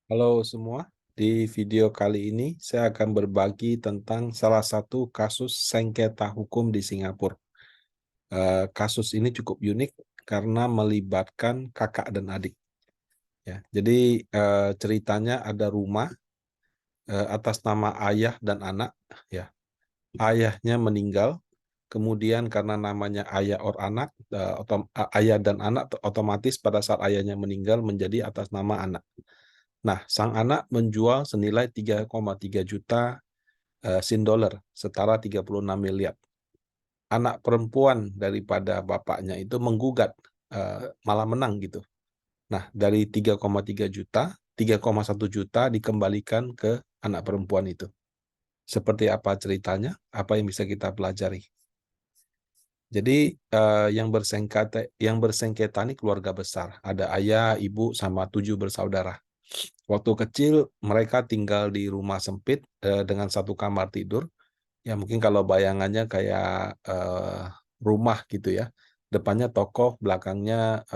Halo semua, di video kali ini saya akan berbagi tentang salah satu kasus sengketa hukum di Singapura. Kasus ini cukup unik karena melibatkan kakak dan adik. Ya, jadi ceritanya ada rumah atas nama ayah dan anak. Ya, ayahnya meninggal, kemudian karena namanya ayah or anak, ayah dan anak otomatis pada saat ayahnya meninggal menjadi atas nama anak. Nah, sang anak menjual senilai 3,3 juta Sin dollar, setara 36 miliar. Anak perempuan daripada bapaknya itu menggugat, malah menang gitu. Nah, dari 3,3 juta, 3,1 juta dikembalikan ke anak perempuan itu. Seperti apa ceritanya? Apa yang bisa kita pelajari? Jadi yang bersengketa ini keluarga besar. Ada ayah, ibu, sama 7 bersaudara. Waktu kecil mereka tinggal di rumah sempit dengan satu kamar tidur. Ya mungkin kalau bayangannya kayak rumah gitu ya. Depannya toko, belakangnya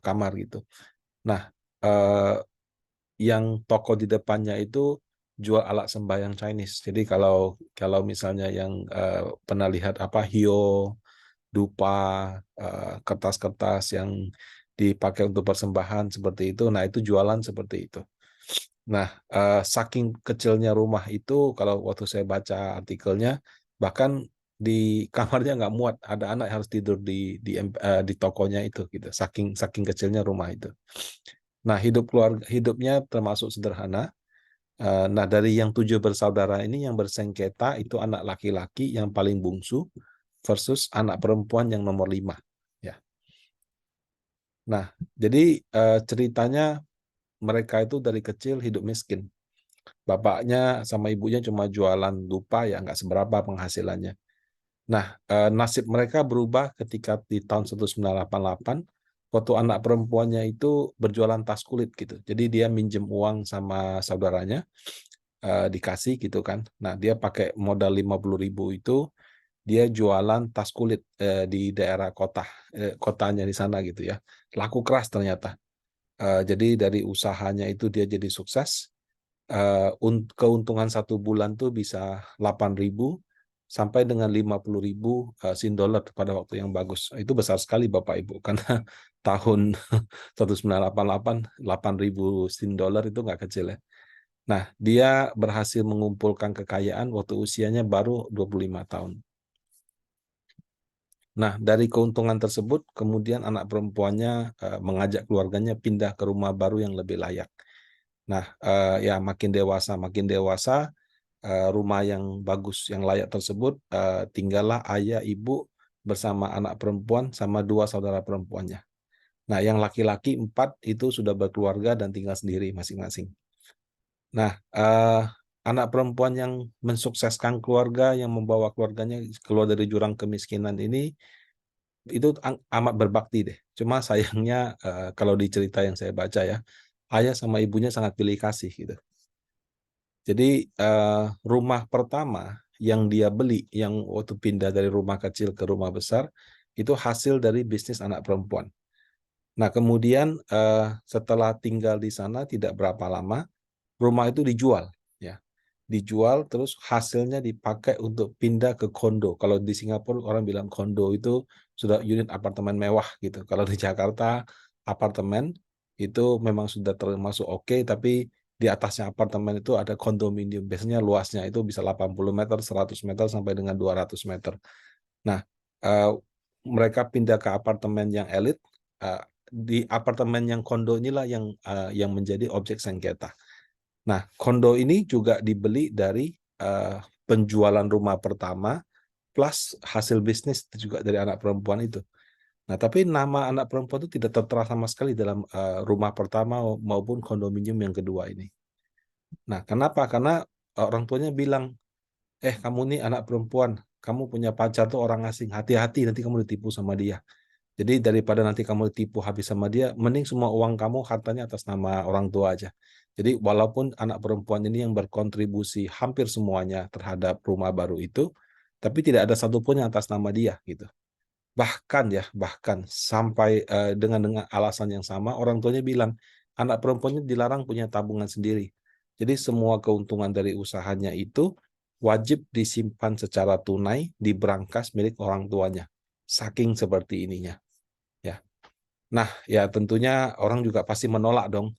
kamar gitu. Nah, eh, yang toko di depannya itu jual alat sembahyang Chinese. Jadi kalau kalau misalnya yang pernah lihat apa hio, dupa, kertas-kertas yang dipakai untuk persembahan seperti itu, nah itu jualan seperti itu. Nah, saking kecilnya rumah itu, kalau waktu saya baca artikelnya, bahkan di kamarnya nggak muat, ada anak yang harus tidur di tokonya itu, gitu. Saking saking kecilnya rumah itu. Nah, hidupnya termasuk sederhana. Nah, dari yang 7 bersaudara ini yang bersengketa itu anak laki-laki yang paling bungsu versus anak perempuan yang nomor 5. Ya. Nah, jadi ceritanya mereka itu dari kecil hidup miskin. Bapaknya sama ibunya cuma jualan dupa, ya nggak seberapa penghasilannya. Nah, nasib mereka berubah ketika di tahun 1988, waktu anak perempuannya itu berjualan tas kulit gitu. Jadi dia minjem uang sama saudaranya, dikasih gitu kan. Nah, dia pakai modal 50.000 itu, dia jualan tas kulit di daerah kotanya di sana gitu ya. Laku keras ternyata. Jadi dari usahanya itu dia jadi sukses. Keuntungan 1 bulan tuh bisa 8.000 sampai dengan 50.000 Sin dollar pada waktu yang bagus. Itu besar sekali Bapak Ibu, karena tahun 1988 8.000 Sin dollar itu nggak kecil ya. Nah, dia berhasil mengumpulkan kekayaan waktu usianya baru 25 tahun. Nah, dari keuntungan tersebut, kemudian anak perempuannya mengajak keluarganya pindah ke rumah baru yang lebih layak. Nah, ya makin dewasa, rumah yang bagus, yang layak tersebut, tinggallah ayah, ibu, bersama anak perempuan, sama 2 saudara perempuannya. Nah, yang laki-laki 4 itu sudah berkeluarga dan tinggal sendiri masing-masing. Nah, anak perempuan yang mensukseskan keluarga, yang membawa keluarganya keluar dari jurang kemiskinan ini, itu amat berbakti deh. Cuma sayangnya kalau di cerita yang saya baca ya, ayah sama ibunya sangat pilih kasih gitu. Jadi rumah pertama yang dia beli, yang waktu pindah dari rumah kecil ke rumah besar, itu hasil dari bisnis anak perempuan. Nah, kemudian setelah tinggal di sana tidak berapa lama, rumah itu dijual, ya. Dijual, terus hasilnya dipakai untuk pindah ke kondo. Kalau di Singapura orang bilang kondo itu sudah unit apartemen mewah gitu. Kalau di Jakarta apartemen itu memang sudah termasuk oke, tapi di atasnya apartemen itu ada kondominium. Biasanya luasnya itu bisa 80 meter, 100 meter sampai dengan 200 meter. Nah, eh, mereka pindah ke apartemen yang elit. eh, di apartemen yang kondo inilah yang menjadi objek sengketa. Nah, kondo ini juga dibeli dari penjualan rumah pertama plus hasil bisnis juga dari anak perempuan itu. Nah, tapi nama anak perempuan itu tidak tertera sama sekali dalam rumah pertama maupun kondominium yang kedua ini. Nah, kenapa? Karena orang tuanya bilang, kamu nih anak perempuan, kamu punya pacar tuh orang asing, hati-hati nanti kamu ditipu sama dia. Jadi daripada nanti kamu ditipu habis sama dia, mending semua uang kamu hartanya atas nama orang tua aja. Jadi walaupun anak perempuan ini yang berkontribusi hampir semuanya terhadap rumah baru itu, tapi tidak ada satupun yang atas nama dia gitu. Bahkan sampai dengan alasan yang sama, orang tuanya bilang, anak perempuannya dilarang punya tabungan sendiri. Jadi semua keuntungan dari usahanya itu wajib disimpan secara tunai di brankas milik orang tuanya. Saking seperti ininya. Ya. Nah, ya tentunya orang juga pasti menolak dong.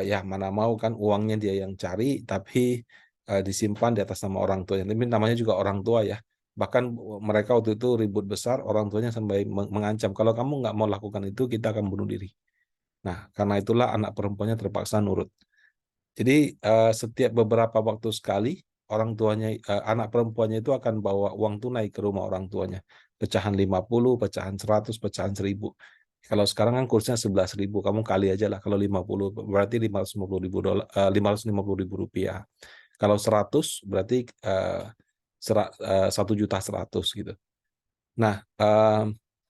Ya mana mau kan uangnya dia yang cari, tapi disimpan di atas nama orang tuanya. Tapi namanya juga orang tua ya. Bahkan mereka waktu itu ribut besar, orang tuanya sampai mengancam, kalau kamu nggak mau lakukan itu, kita akan bunuh diri. Nah, karena itulah anak perempuannya terpaksa nurut. Jadi setiap beberapa waktu sekali orang tuanya, anak perempuannya itu akan bawa uang tunai ke rumah orang tuanya. Pecahan 50, pecahan 100, pecahan 1000. Kalau sekarang kan kursnya 11.000, kamu kali aja lah. Kalau 50 berarti 550.000 dolar, 550.000 rupiah. Kalau 100 berarti 1.100.000 gitu. Nah,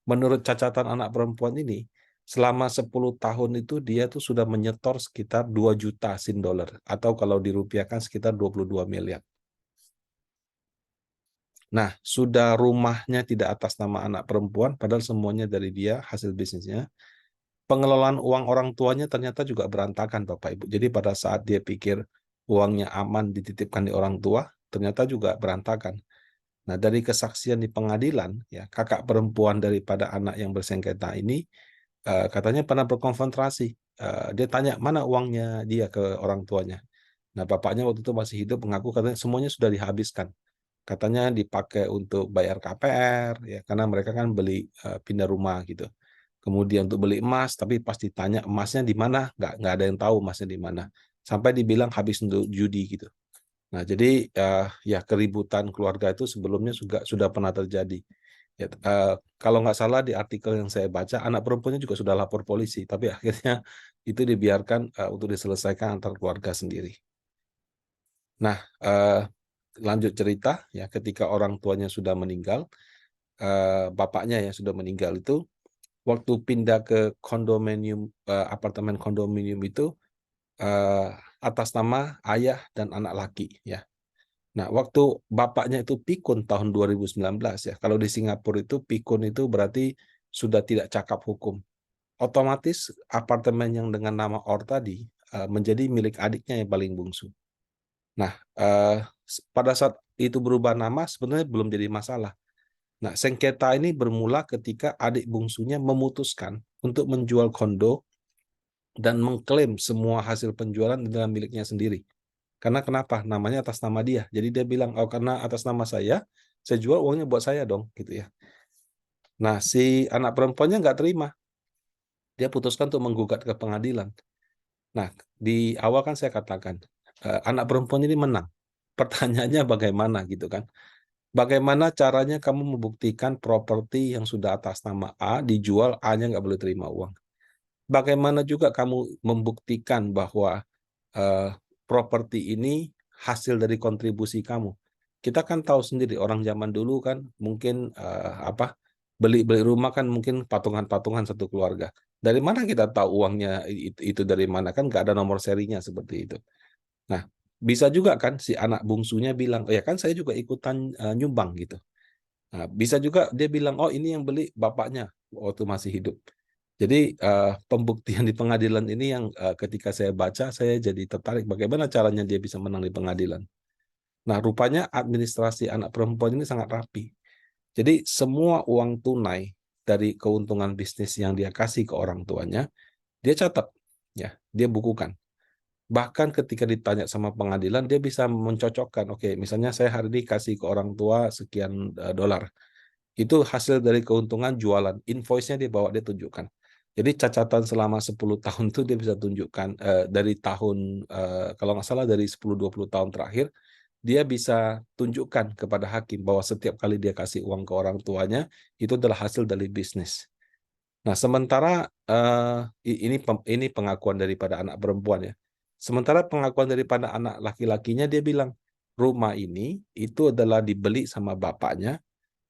menurut cacatan anak perempuan ini, selama 10 tahun itu dia tuh sudah menyetor sekitar 2 juta Sin dolar, atau kalau dirupiahkan sekitar 22 miliar. Nah, sudah rumahnya tidak atas nama anak perempuan, padahal semuanya dari dia, hasil bisnisnya. Pengelolaan uang orang tuanya ternyata juga berantakan, Bapak Ibu. Jadi pada saat dia pikir uangnya aman dititipkan di orang tua, ternyata juga berantakan. Nah, dari kesaksian di pengadilan, ya kakak perempuan daripada anak yang bersengketa ini katanya pernah berkonfrontasi. Dia tanya mana uangnya dia ke orang tuanya. Nah, bapaknya waktu itu masih hidup mengaku katanya semuanya sudah dihabiskan. Katanya dipakai untuk bayar KPR, ya karena mereka kan beli pindah rumah gitu. Kemudian untuk beli emas, tapi pas ditanya emasnya di mana, nggak ada yang tahu emasnya di mana. Sampai dibilang habis untuk judi gitu. Nah, jadi ya keributan keluarga itu sebelumnya juga sudah pernah terjadi. Ya, kalau nggak salah di artikel yang saya baca, anak perempuannya juga sudah lapor polisi, tapi akhirnya itu dibiarkan untuk diselesaikan antar keluarga sendiri. Nah, lanjut cerita ya, ketika orang tuanya sudah meninggal, bapaknya yang sudah meninggal itu, waktu pindah ke kondominium, apartemen kondominium itu atas nama ayah dan anak laki ya. Nah, waktu bapaknya itu pikun tahun 2019 ya. Kalau di Singapura itu pikun itu berarti sudah tidak cakap hukum. Otomatis apartemen yang dengan nama Or tadi menjadi milik adiknya yang paling bungsu. Nah, pada saat itu berubah nama sebenarnya belum jadi masalah. Nah, sengketa ini bermula ketika adik bungsunya memutuskan untuk menjual kondo dan mengklaim semua hasil penjualan adalah miliknya sendiri. Karena kenapa? Namanya atas nama dia. Jadi dia bilang, oh karena atas nama saya jual uangnya buat saya dong, gitu ya. Nah, si anak perempuannya nggak terima. Dia putuskan untuk menggugat ke pengadilan. Nah, di awal kan saya katakan, anak perempuan ini menang. Pertanyaannya bagaimana gitu kan? Bagaimana caranya kamu membuktikan properti yang sudah atas nama A dijual, A-nya nggak boleh terima uang? Bagaimana juga kamu membuktikan bahwa properti ini hasil dari kontribusi kamu? Kita kan tahu sendiri orang zaman dulu kan mungkin beli rumah kan mungkin patungan-patungan satu keluarga. Dari mana kita tahu uangnya itu dari mana, kan nggak ada nomor serinya seperti itu. Nah, bisa juga kan si anak bungsunya bilang, oh ya kan saya juga ikutan nyumbang gitu. Nah, bisa juga dia bilang, oh ini yang beli bapaknya waktu masih hidup. Jadi pembuktian di pengadilan ini yang ketika saya baca, saya jadi tertarik bagaimana caranya dia bisa menang di pengadilan. Nah, rupanya administrasi anak perempuan ini sangat rapi. Jadi semua uang tunai dari keuntungan bisnis yang dia kasih ke orang tuanya, dia catat, ya, dia bukukan. Bahkan ketika ditanya sama pengadilan, dia bisa mencocokkan, oke, misalnya saya hari ini kasih ke orang tua sekian dolar. Itu hasil dari keuntungan jualan. Invoice-nya dia bawa, dia tunjukkan. Jadi cacatan selama 10 tahun itu dia bisa tunjukkan dari tahun, kalau nggak salah dari 10-20 tahun terakhir, dia bisa tunjukkan kepada hakim bahwa setiap kali dia kasih uang ke orang tuanya, itu adalah hasil dari bisnis. Nah, sementara ini pengakuan daripada anak perempuan ya. Sementara pengakuan daripada anak laki-lakinya, dia bilang, rumah ini itu adalah dibeli sama bapaknya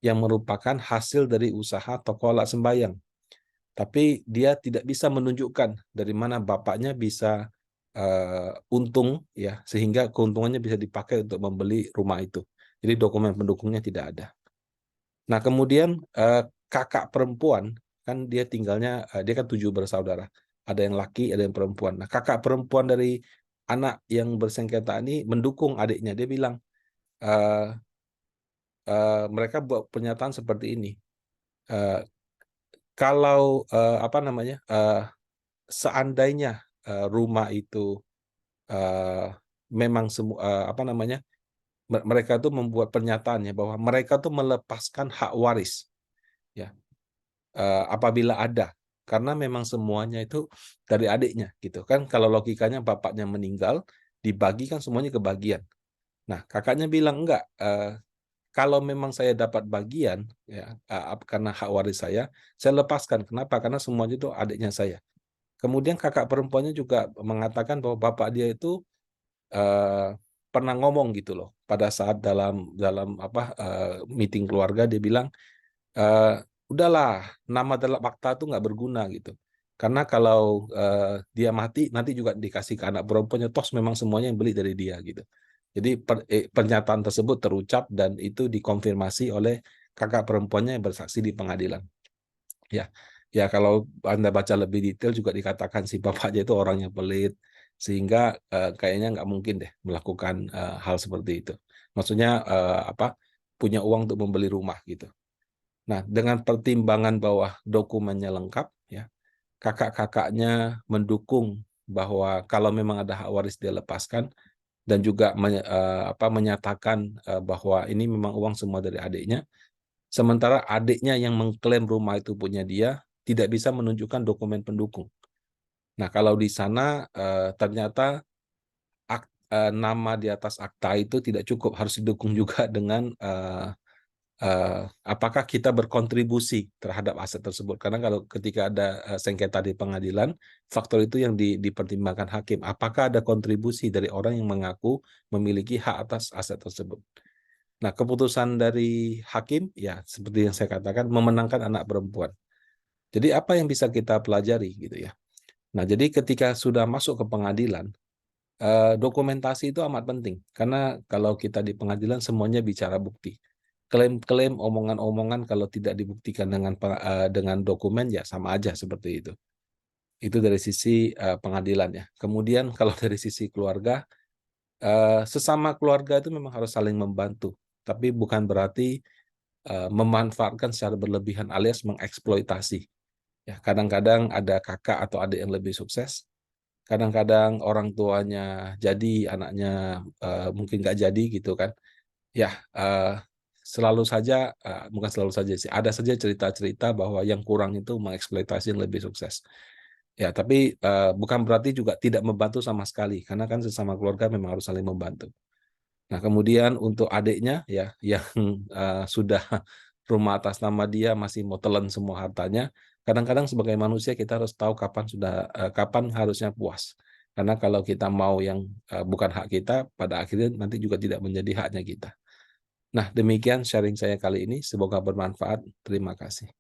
yang merupakan hasil dari usaha toko alat sembayang. Tapi dia tidak bisa menunjukkan dari mana bapaknya bisa untung ya, sehingga keuntungannya bisa dipakai untuk membeli rumah itu. Jadi dokumen pendukungnya tidak ada. Nah, kemudian kakak perempuan kan dia tinggalnya, dia kan 7 bersaudara. ada yang laki, ada yang perempuan. Nah, kakak perempuan dari anak yang bersengketa ini mendukung adiknya. Dia bilang, mereka buat pernyataan seperti ini. Kalau apa namanya, seandainya rumah itu memang semua apa namanya, mereka tuh membuat pernyataannya bahwa mereka tuh melepaskan hak waris, ya, apabila ada, karena memang semuanya itu dari adiknya, gitu kan. Kalau logikanya bapaknya meninggal, dibagi kan semuanya kebagian. Nah, kakaknya bilang enggak. Kalau memang saya dapat bagian, ya, karena hak waris saya lepaskan. Kenapa? Karena semuanya itu adiknya saya. Kemudian kakak perempuannya juga mengatakan bahwa bapak dia itu pernah ngomong gitu loh, pada saat dalam dalam apa meeting keluarga. Dia bilang, udahlah, nama dalam akta itu nggak berguna gitu. Karena kalau dia mati, nanti juga dikasih ke anak perempuannya, toh memang semuanya yang beli dari dia gitu. Jadi pernyataan tersebut terucap dan itu dikonfirmasi oleh kakak perempuannya yang bersaksi di pengadilan. Ya, ya kalau Anda baca lebih detail juga dikatakan si bapaknya itu orangnya pelit, sehingga kayaknya nggak mungkin deh melakukan hal seperti itu. Maksudnya apa, punya uang untuk membeli rumah gitu. Nah, dengan pertimbangan bahwa dokumennya lengkap, ya, kakak-kakaknya mendukung bahwa kalau memang ada hak waris dia lepaskan, dan juga menyatakan bahwa ini memang uang semua dari adiknya, sementara adiknya yang mengklaim rumah itu punya dia tidak bisa menunjukkan dokumen pendukung. Nah, kalau di sana ternyata nama di atas akta itu tidak cukup, harus didukung juga dengan apakah kita berkontribusi terhadap aset tersebut. Karena kalau ketika ada sengketa di pengadilan, faktor itu yang dipertimbangkan hakim. Apakah ada kontribusi dari orang yang mengaku memiliki hak atas aset tersebut. Nah, keputusan dari hakim, ya seperti yang saya katakan, memenangkan anak perempuan. Jadi apa yang bisa kita pelajari gitu ya. Nah, jadi ketika sudah masuk ke pengadilan, dokumentasi itu amat penting. Karena kalau kita di pengadilan semuanya bicara bukti. Klaim-klaim, omongan-omongan kalau tidak dibuktikan dengan dokumen, ya sama aja seperti itu. Itu dari sisi pengadilan ya. Kemudian kalau dari sisi keluarga, sesama keluarga itu memang harus saling membantu. Tapi bukan berarti memanfaatkan secara berlebihan alias mengeksploitasi. Ya, kadang-kadang ada kakak atau adik yang lebih sukses. Kadang-kadang orang tuanya jadi, anaknya mungkin nggak jadi gitu kan. Ya, selalu saja, bukan selalu saja sih, ada saja cerita-cerita bahwa yang kurang itu mengeksploitasi yang lebih sukses. Ya, tapi bukan berarti juga tidak membantu sama sekali, karena kan sesama keluarga memang harus saling membantu. Nah, kemudian untuk adiknya ya yang sudah rumah atas nama dia masih mau telan semua hartanya, kadang-kadang sebagai manusia kita harus tahu kapan harusnya puas. Karena kalau kita mau yang bukan hak kita, pada akhirnya nanti juga tidak menjadi haknya kita. Nah, demikian sharing saya kali ini. Semoga bermanfaat. Terima kasih.